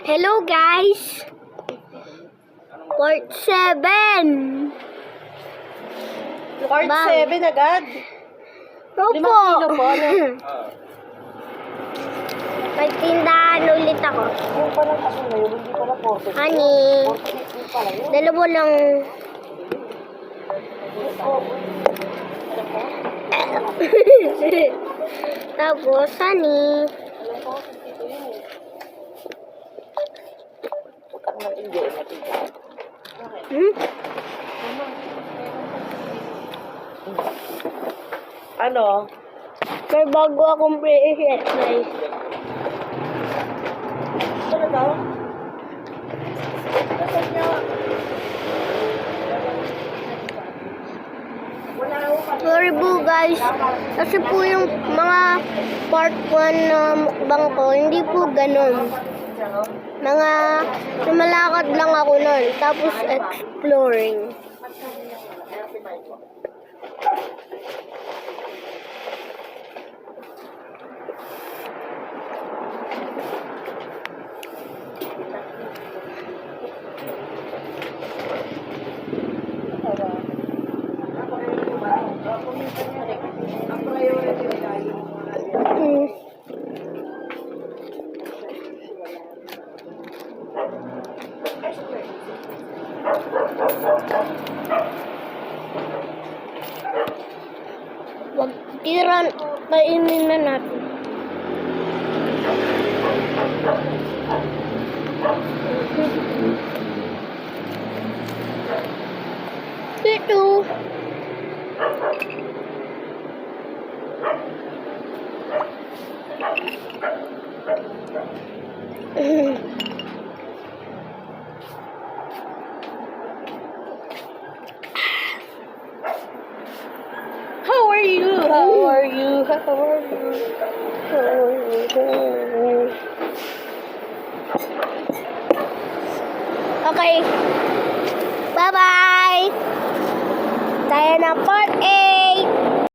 Hello guys! Part 7! Part 7 agad? 5 Opo! kilo po, ano? Magtindahan ulit ako. Yung palang aso na yun, hindi pala 40. Honey, 40 pala yun. dalawa lang. Tapos, honey. Ano? May bago akong bracelet, guys. Ano daw? Sorry po guys, kasi po yung mga part 1 na mukbang ko, hindi po ganun. Mga lumalakad lang ako nun, tapos exploring. Wag tiran, kainin na natin. Ito. How are you? How are you? How are you? Okay. Bye-bye! Tayo na part 8!